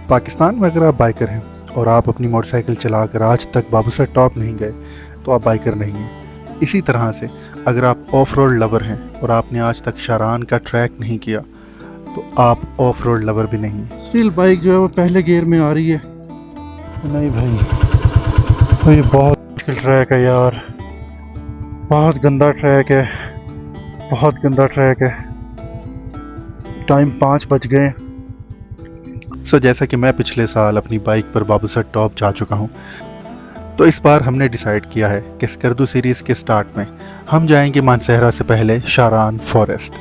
पाकिस्तान में अगर आप बाइकर हैं और आप अपनी मोटरसाइकिल चलाकर आज तक बाबूसर टॉप नहीं गए तो आप बाइकर नहीं हैं। इसी तरह से अगर आप ऑफ रोड लवर हैं और आपने आज तक शारान का ट्रैक नहीं किया तो आप ऑफ रोड लवर भी नहीं हैं। स्टील बाइक जो है वो पहले गियर में आ रही है। नहीं भाई, तो ये बहुत मुश्किल ट्रैक है यार, बहुत गंदा ट्रैक है, बहुत गंदा ट्रैक है। टाइम 5 बज गए। जैसा कि मैं पिछले साल अपनी बाइक पर बाबूसर टॉप जा चुका हूँ, तो इस बार हमने डिसाइड किया है कि स्कर्दू सीरीज़ के स्टार्ट में हम जाएंगे मानसहरा से पहले शारान फॉरेस्ट।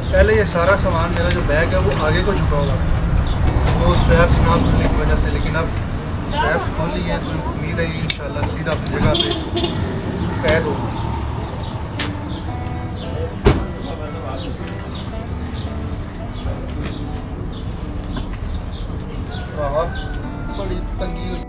पहले ये सारा सामान मेरा जो बैग है वो आगे को झुका हुआ था, वो स्ट्रैप्स ना खुलने की वजह से, लेकिन अब स्ट्रैप्स खोल ली हैं तो उम्मीद है कि इंशाल्लाह सीधा अपनी जगह पे कैद होगी। बड़ी तंगी हुई।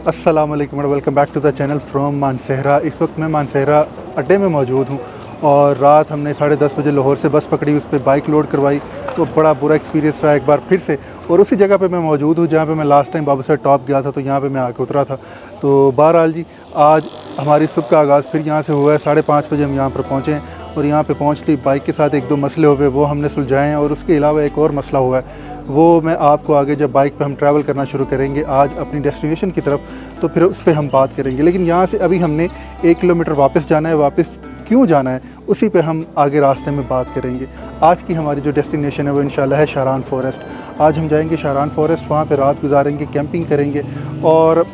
अस्सलाम वालेकुम और welcome back to the channel from Mansehra. इस वक्त मैं मानसहरा अड्डे में मौजूद हूँ और रात हमने 10:30 बजे लाहौर से बस पकड़ी, उस पर बाइक लोड करवाई, तो बड़ा बुरा एक्सपीरियंस रहा एक बार फिर से। और उसी जगह पे मैं मौजूद हूँ जहाँ पे मैं लास्ट टाइम बाबूसर टॉप गया था, तो यहाँ पे मैं आके उतरा था। तो बहरहाल जी, आज हमारी सुबह का आगाज़ फिर यहाँ से हुआ है। 5:30 बजे हम यहाँ पर पहुँचे हैं और यहाँ पे पहुँचते ही बाइक के साथ एक दो मसले हुए, वो हमने सुलझाए हैं। और उसके अलावा एक और मसला हुआ है, वो मैं आपको आगे जब बाइक पे हम ट्रैवल करना शुरू करेंगे आज अपनी डेस्टिनेशन की तरफ, तो फिर उस पर हम बात करेंगे। लेकिन यहाँ से अभी हमने 1 किलोमीटर वापस जाना है। वापस क्यों जाना है उसी पे हम आगे रास्ते में बात करेंगे। आज की हमारी जो डेस्टिनेशन है वो इंशाल्लाह है शारान फॉरेस्ट। आज हम जाएंगे शारान फॉरेस्ट, वहाँ पे रात गुजारेंगे, कैंपिंग करेंगे। और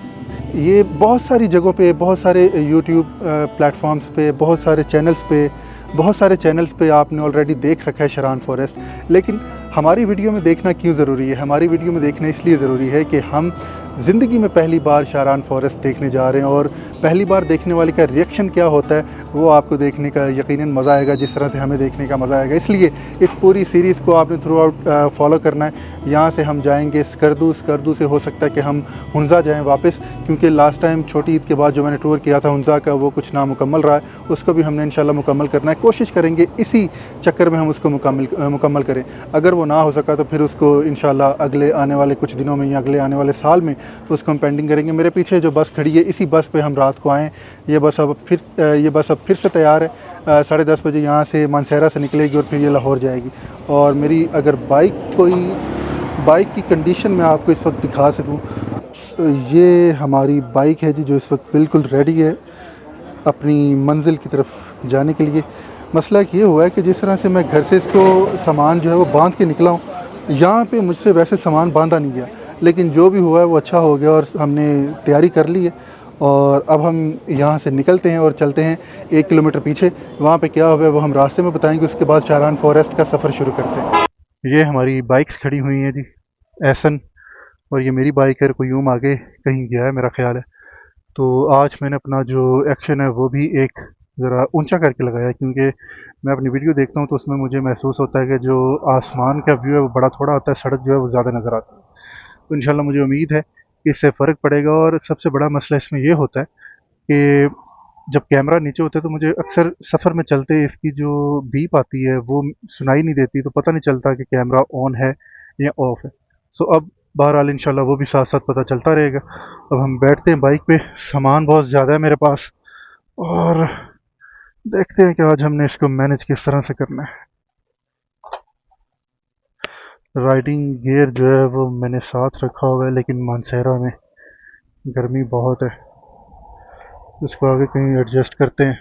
ये बहुत सारी जगहों पे, बहुत सारे यूट्यूब प्लेटफॉर्म्स पे, बहुत सारे चैनल्स पे आपने ऑलरेडी देख रखा है शारान फॉरेस्ट। लेकिन हमारी वीडियो में देखना क्यों ज़रूरी है? हमारी वीडियो में देखना इसलिए ज़रूरी है कि हम ज़िंदगी में पहली बार शारान फॉरेस्ट देखने जा रहे हैं, और पहली बार देखने वाले का रिएक्शन क्या होता है वो आपको देखने का यकीनन मज़ा आएगा, जिस तरह से हमें देखने का मज़ा आएगा। इसलिए इस पूरी सीरीज़ को आपने थ्रू आउट फॉलो करना है। यहाँ से हम जाएंगे स्कर्दू से हो सकता है कि हम हुंज़ा जाएँ वापस, क्योंकि लास्ट टाइम छोटी ईद के बाद जो मैंने टूर किया था हुंज़ा का, वो कुछ नामुकम्मल रहा है। उसको भी हमने इंशाल्लाह मुकम्मल करना है, कोशिश करेंगे इसी चक्कर में हम उसको मुकम्मल करें। अगर वो ना हो सका तो फिर उसको इंशाल्लाह अगले आने वाले कुछ दिनों में या अगले आने वाले साल में उसको हम पेंडिंग करेंगे। मेरे पीछे जो बस खड़ी है, इसी बस पे हम रात को आएँ। ये बस अब फिर से तैयार है। 10:30 बजे यहाँ से मानसहरा से निकलेगी और फिर ये लाहौर जाएगी। और मेरी अगर बाइक की कंडीशन मैं आपको इस वक्त दिखा सकूँ, तो ये हमारी बाइक है जी, जो इस वक्त बिल्कुल रेडी है अपनी मंजिल की तरफ जाने के लिए। मसला ये हुआ है कि जिस तरह से मैं घर से इसको सामान जो है वो बांध के निकला हूँ, यहाँ पे मुझसे वैसे सामान बांधा नहीं गया, लेकिन जो भी हुआ है वो अच्छा हो गया और हमने तैयारी कर ली है। और अब हम यहाँ से निकलते हैं और चलते हैं 1 किलोमीटर पीछे। वहाँ पे क्या हुआ है वो हम रास्ते में बताएंगे, उसके बाद शारान फॉरेस्ट का सफ़र शुरू करते हैं। ये हमारी बाइक्स खड़ी हुई हैं जी, एसन, और ये मेरी बाइक है। कोयूम आगे कहीं गया है मेरा ख्याल है। तो आज मैंने अपना जो एक्शन है वो भी एक ज़रा ऊंचा करके लगाया है, क्योंकि मैं अपनी वीडियो देखता हूँ तो उसमें मुझे महसूस होता है कि जो आसमान का व्यू है वो बड़ा थोड़ा आता है, सड़क जो है वो ज़्यादा नज़र आता है। तो इंशाल्लाह मुझे उम्मीद है कि इससे फ़र्क पड़ेगा। और सबसे बड़ा मसला इसमें ये होता है कि जब कैमरा नीचे होता है तो मुझे अक्सर सफ़र में चलते इसकी जो बीप आती है वो सुनाई नहीं देती, तो पता नहीं चलता कि कैमरा ऑन है या ऑफ है। सो अब बहरहाल इंशाल्लाह वो भी साथ साथ पता चलता रहेगा। अब हम बैठते हैं बाइक पे, सामान बहुत ज़्यादा है मेरे पास, और देखते हैं कि आज हमने इसको मैनेज किस तरह से करना है। राइडिंग गियर जो है वो मैंने साथ रखा हुआ है, लेकिन मानसहरा में गर्मी बहुत है, इसको आगे कहीं एडजस्ट करते हैं।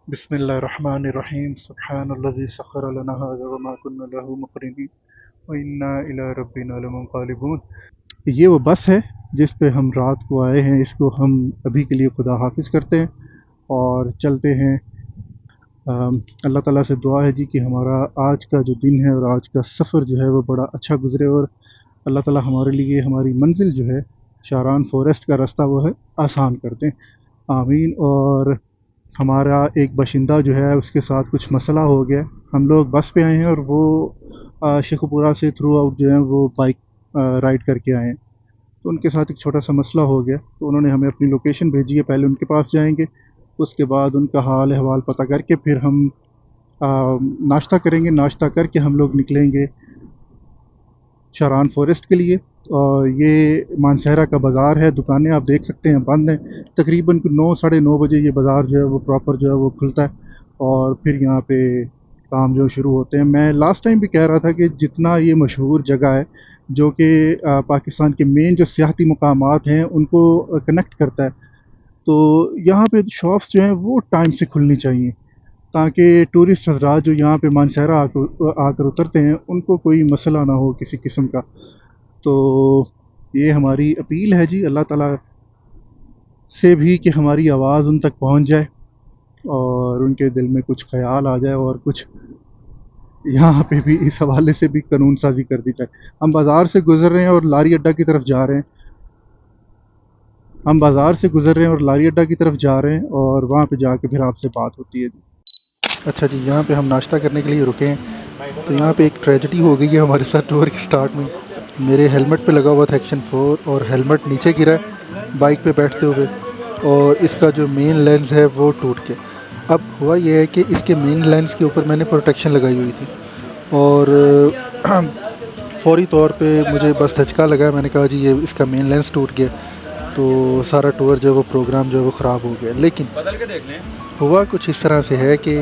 बिस्मिल्लाहिर्रहमानिर्रहीम। सुब्हानल्लज़ी सख़्ख़र लना हाज़ा वमा कुन्ना लहू मुक़रिनीन व इन्ना इला रब्बिना लमुनक़लिबून। ये वो बस है जिस पे हम रात को आए हैं, इसको हम अभी के लिए खुदा हाफिज़ करते हैं और चलते हैं। अल्लाह ताला से दुआ है जी कि हमारा आज का जो दिन है और आज का सफ़र जो है वो बड़ा अच्छा गुज़रे, और अल्लाह ताला हमारे लिए हमारी मंजिल जो है शारान फॉरेस्ट का रास्ता वो है आसान कर दें, आमीन। और हमारा एक बाशिंदा जो है उसके साथ कुछ मसला हो गया। हम लोग बस पे आए हैं और वो शेखुपुरा से थ्रू आउट जो है वो बाइक राइड करके आए हैं। तो उनके साथ एक छोटा सा मसला हो गया, तो उन्होंने हमें अपनी लोकेशन भेजी है, पहले उनके पास जाएंगे, उसके बाद उनका हाल अहवाल पता करके फिर हम नाश्ता करेंगे। नाश्ता करके हम लोग निकलेंगे शारान फॉरेस्ट के लिए। और ये मानसहरा का बाज़ार है, दुकानें आप देख सकते हैं बंद हैं। तकरीबन 9 साढ़े 9 बजे ये बाज़ार जो है वो प्रॉपर जो है वो खुलता है और फिर यहाँ पे काम जो शुरू होते हैं। मैं लास्ट टाइम भी कह रहा था कि जितना ये मशहूर जगह है जो कि पाकिस्तान के मेन जो सियाहती मकामात हैं उनको कनेक्ट करता है, तो यहाँ पे शॉप्स जो हैं वो टाइम से खुलनी चाहिए ताकि टूरिस्ट हजरात जो यहाँ पे मानसहरा आकर उतरते हैं उनको कोई मसला ना हो किसी किस्म का। तो ये हमारी अपील है जी अल्लाह ताला से भी कि हमारी आवाज़ उन तक पहुँच जाए और उनके दिल में कुछ ख्याल आ जाए और कुछ यहाँ पे भी इस हवाले से भी कानून साजी कर दी जाए। हम बाज़ार से गुज़र रहे हैं और लारी अड्डा की तरफ जा रहे हैं। हम बाज़ार से गुज़र रहे हैं और लारी अड्डा की तरफ जा रहे हैं और वहाँ पे जाके फिर आपसे बात होती है। अच्छा जी, यहाँ पे हम नाश्ता करने के लिए रुके हैं। तो यहाँ पे एक ट्रेजेडी हो गई है हमारे साथ टूर के स्टार्ट में। मेरे हेलमेट पे लगा हुआ था एक्शन 4 और हेलमेट नीचे गिरा है बाइक पे बैठते हुए और इसका जो मेन लेंस है वो टूट के। अब हुआ ये है कि इसके मेन लेंस के ऊपर मैंने प्रोटेक्शन लगाई हुई थी और फौरी तौर पे मुझे बस धचका लगा। मैंने कहा जी ये इसका मेन लेंस टूट गया, तो सारा टूर जो है वो प्रोग्राम जो है वो ख़राब हो गया। लेकिन हुआ कुछ इस तरह से है कि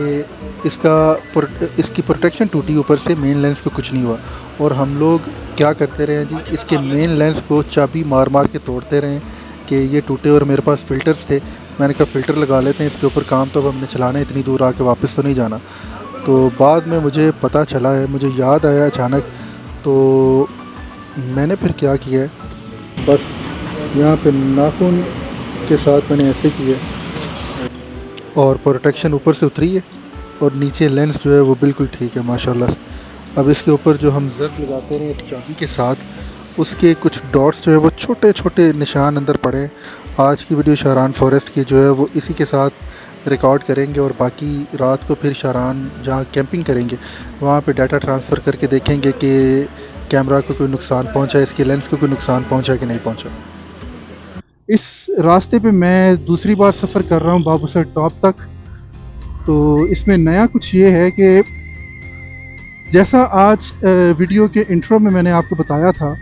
इसकी प्रोटेक्शन टूटी, ऊपर से मेन लेंस को कुछ नहीं हुआ। और हम लोग क्या करते रहे जी, इसके मेन लेंस को चाबी मार मार के तोड़ते रहे कि ये टूटे। और मेरे पास फ़िल्टर्स थे, मैंने कहा फ़िल्टर लगा लेते हैं इसके ऊपर, काम तो अब हमने चलाना है, इतनी दूर आके वापस तो नहीं जाना। तो बाद में मुझे पता चला है, मुझे याद आया अचानक, तो मैंने फिर क्या किया है, बस यहाँ पे नाखून के साथ मैंने ऐसे किया और प्रोटेक्शन ऊपर से उतरी है और नीचे लेंस जो है वो बिल्कुल ठीक है माशाल्लाह से। अब इसके ऊपर जो हम ज़र्फ लगाते हैं इस चाबी के साथ, उसके कुछ डॉट्स जो है वो छोटे छोटे निशान अंदर पड़े हैं। आज की वीडियो शारान फॉरेस्ट की जो है वो इसी के साथ रिकॉर्ड करेंगे और बाकी रात को फिर शारान जहाँ कैंपिंग करेंगे वहाँ पे डाटा ट्रांसफ़र करके देखेंगे कि कैमरा को कोई नुकसान पहुँचा, इसके लेंस को कोई नुकसान पहुँचा कि नहीं पहुँचा। इस रास्ते पे मैं दूसरी बार सफ़र कर रहा हूँ बाबूसर टॉप तक। तो इसमें नया कुछ ये है कि जैसा आज वीडियो के इंट्रो में मैंने आपको बताया था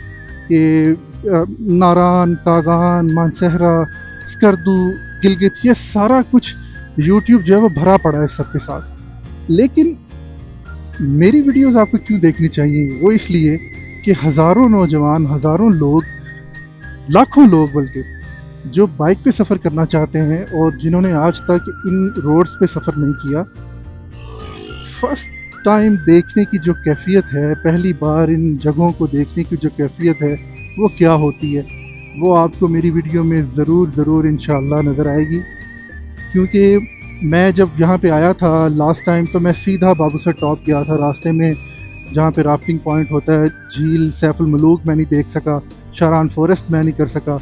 कि नारान, कागान, मानसहरा, स्कर्दू, गिलगित, ये सारा कुछ यूट्यूब जो है वो भरा पड़ा है सबके साथ। लेकिन मेरी वीडियोस आपको क्यों देखनी चाहिए? वो इसलिए कि हज़ारों नौजवान, हज़ारों लोग, लाखों लोग बल्कि, जो बाइक पे सफ़र करना चाहते हैं और जिन्होंने आज तक इन रोड्स पे सफ़र नहीं किया, फर्स्ट टाइम देखने की जो कैफियत है, पहली बार इन जगहों को देखने की जो कैफियत है वो क्या होती है, वो आपको मेरी वीडियो में ज़रूर इंशाअल्लाह नज़र आएगी। क्योंकि मैं जब यहाँ पे आया था लास्ट टाइम तो मैं सीधा बाबूसर टॉप गया था। रास्ते में जहाँ पे राफ्टिंग पॉइंट होता है, झील सैफुल मलूक मैं नहीं देख सका, शारान फॉरेस्ट मैं नहीं कर सका,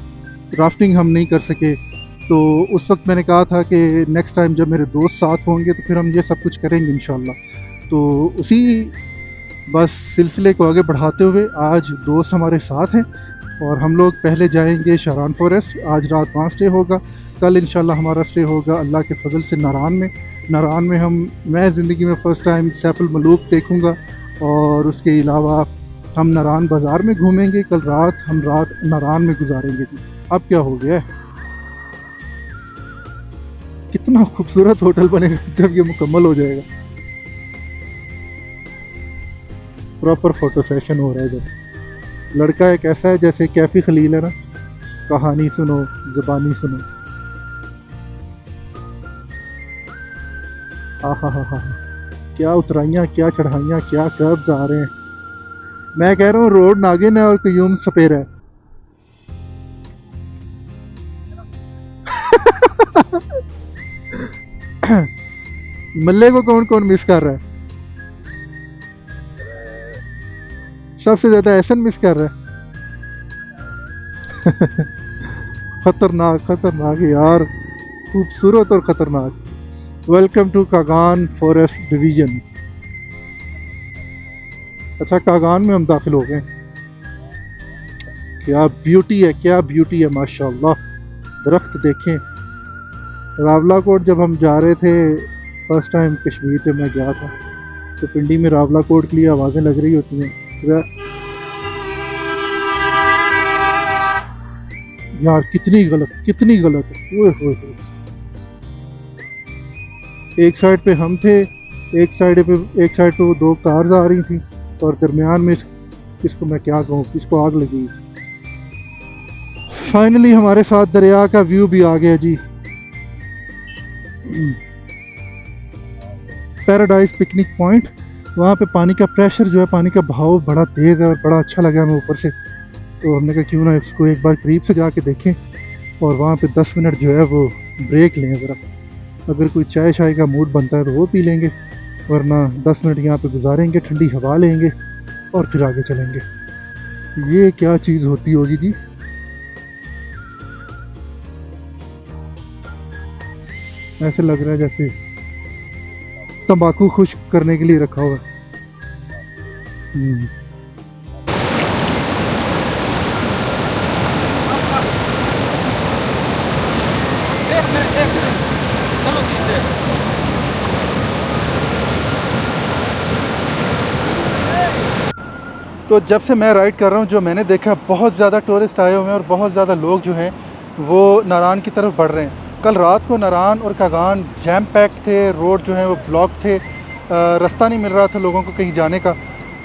राफ्टिंग हम नहीं कर सके। तो उस वक्त मैंने कहा था कि नेक्स्ट टाइम जब मेरे दोस्त साथ होंगे तो फिर हम ये सब कुछ करेंगे इंशाल्लाह। तो उसी बस सिलसिले को आगे बढ़ाते हुए आज दोस्त हमारे साथ हैं और हम लोग पहले जाएंगे शारान फॉरेस्ट। आज रात वहाँ स्टे होगा, कल इंशाल्लाह हमारा स्टे होगा अल्लाह के फजल से नारान में। मैं ज़िंदगी में फ़र्स्ट टाइम सैफुल मलूक देखूँगा और उसके अलावा हम नारान बाज़ार में घूमेंगे। कल रात हम रात नारान में गुजारेंगे। अब क्या हो गया है, कितना खूबसूरत होटल बनेगा जब ये मुकम्मल हो जाएगा। प्रॉपर फोटो सेशन हो रहा है। जब लड़का एक ऐसा है जैसे कैफी खलील है ना, कहानी सुनो ज़बानी सुनो। हा, क्या उतराइयाँ, क्या चढ़ाइयाँ, क्या कर्व्स आ रहे हैं। मैं कह रहा हूँ रोड नागिन है और क्यूम सपेरा है। मल्ले को कौन कौन मिस कर रहा है? सबसे ज्यादा एहसन मिस कर रहा है। खतरनाक यार, खूबसूरत और खतरनाक। Welcome to Kaghan forest division. अच्छा, कागान में हम दाखिल हो गए। क्या ब्यूटी है, क्या ब्यूटी है माशाल्लाह। दरख्त देखें। रावलाकोट जब हम जा रहे थे फर्स्ट टाइम कश्मीर से, मैं गया था तो पिंडी में रावलाकोट के लिए आवाज़ें लग रही होती हैं। यार कितनी गलत, कितनी गलत। ओए होए होए। एक साइड पे हम थे, एक साइड पे वो दो कार्स आ रही थी और दरमियान में इसको मैं क्या कहूँ, इसको आग लगी। फाइनली हमारे साथ दरिया का व्यू भी आ गया जी। Paradise picnic point. वहाँ पे पानी का प्रेशर जो है, पानी का बहाव बड़ा तेज़ है और बड़ा अच्छा लगा हमें ऊपर से। तो हमने कहा क्यों ना इसको एक बार करीब से जाके देखें और वहाँ पे 10 मिनट जो है वो ब्रेक लें ज़रा। अगर कोई चाय शाय का मूड बनता है तो वो पी लेंगे, वरना 10 मिनट यहाँ पे गुजारेंगे, ठंडी हवा लेंगे और फिर आगे चलेंगे। ये क्या चीज़ होती होगी जी। ऐसे लग रहा है जैसे तंबाकू खुश्क करने के लिए रखा हुआ है। तो जब से मैं राइड कर रहा हूँ, जो मैंने देखा, बहुत ज़्यादा टूरिस्ट आए हुए हैं और बहुत ज़्यादा लोग जो हैं वो नारान की तरफ बढ़ रहे हैं। कल रात को नारान और कागान जैम पैक थे, रोड जो है वो ब्लॉक थे, रास्ता नहीं मिल रहा था लोगों को कहीं जाने का।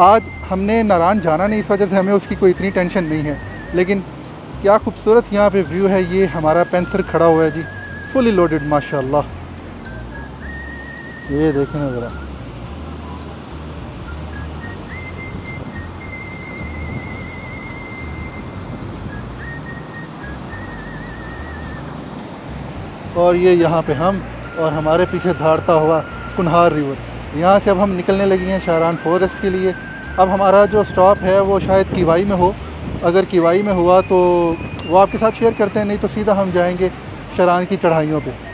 आज हमने नारान जाना नहीं, इस वजह से हमें उसकी कोई इतनी टेंशन नहीं है। लेकिन क्या खूबसूरत यहाँ पे व्यू है। ये हमारा पैंथर खड़ा हुआ है जी, फुली लोडेड माशाल्लाह। ये देखें ना ज़रा। और ये यहाँ पे हम और हमारे पीछे धारता हुआ कुनहार रिवर। यहाँ से अब हम निकलने लगे हैं शारान फॉरेस्ट के लिए। अब हमारा जो स्टॉप है वो शायद किवाई में हो। अगर किवाई में हुआ तो वो आपके साथ शेयर करते हैं, नहीं तो सीधा हम जाएंगे शारान की चढ़ाइयों पे।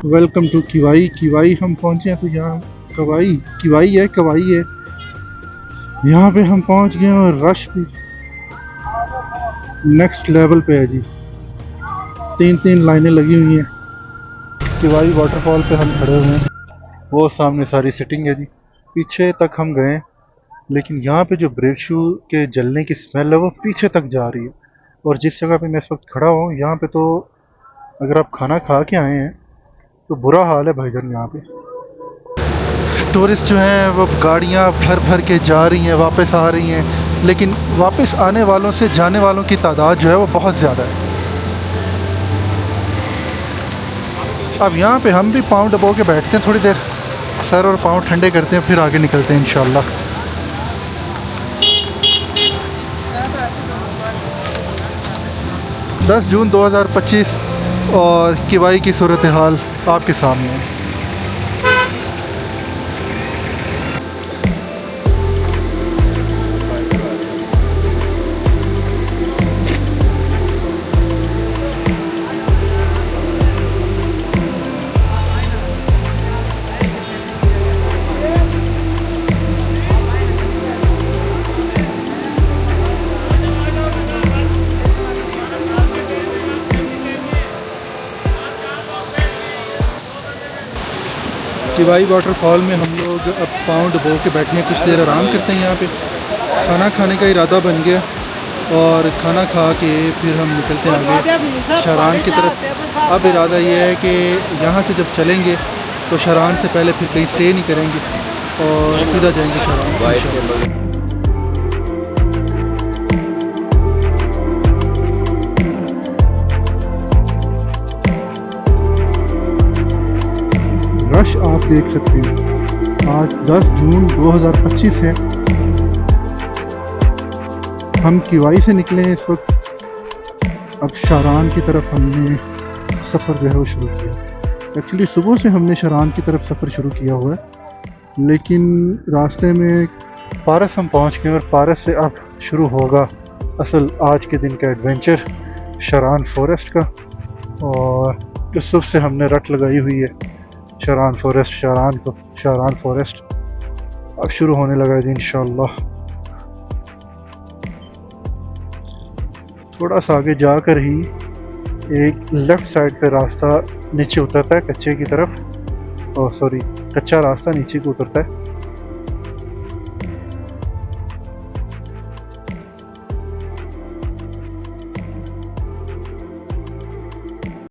Welcome to किवाई। किवाई हम पहुंचे हैं तो यहाँ किवाई है, कवाई है। यहाँ पे हम पहुंच गए और रश भी नेक्स्ट लेवल पे है जी। 3-3 लाइनें लगी हुई हैं। किवाई वाटरफॉल पे हम खड़े हुए हैं। वो सामने सारी सिटिंग है जी। पीछे तक हम गए, लेकिन यहाँ पे जो ब्रेड शू के जलने की स्मेल है वो पीछे तक जा रही है। और जिस जगह पे मैं इस वक्त खड़ा हूँ, यहाँ पे तो अगर आप खाना खा के आए हैं तो बुरा हाल है भाईजान। यहाँ पे टूरिस्ट जो हैं वो गाड़ियाँ भर भर के जा रही हैं, वापस आ रही हैं, लेकिन वापस आने वालों से जाने वालों की तादाद जो है वो बहुत ज़्यादा है। अब यहाँ पे हम भी पाँव दबो के बैठते हैं, थोड़ी देर सर और पाँव ठंडे करते हैं, फिर आगे निकलते हैं इंशाल्लाह। जून 2025 और किवाई की सूरत हाल आपके सामने है। किवाई वाटरफॉल में हम लोग अब पाँव डुबो के बैठने कुछ देर आराम करते हैं। यहाँ पे खाना खाने का इरादा बन गया और खाना खा के फिर हम निकलते हैं आगे शरान की तरफ। अब इरादा ये है कि यहाँ से जब चलेंगे तो शरान से पहले फिर कहीं स्टे नहीं करेंगे और सीधा जाएंगे शरान इंशाल्लाह। रश आप देख सकते हैं। आज 10 जून 2025 है। हम किवाई से निकले हैं इस वक्त। अब शारान की तरफ हमने सफ़र जो है वो शुरू किया। एक्चुअली सुबह से हमने शारान की तरफ सफ़र शुरू किया हुआ है, लेकिन रास्ते में पारस हम पहुंच गए और पारस से अब शुरू होगा असल आज के दिन का एडवेंचर शारान फॉरेस्ट का। और जो सुबह से हमने रट लगाई हुई है शारान फॉरेस्ट अब शुरू होने लगा है जी इंशाल्लाह। थोड़ा सा आगे जाकर ही एक लेफ़्ट साइड पे रास्ता नीचे उतरता है कच्चे की तरफ, सॉरी कच्चा रास्ता नीचे को उतरता है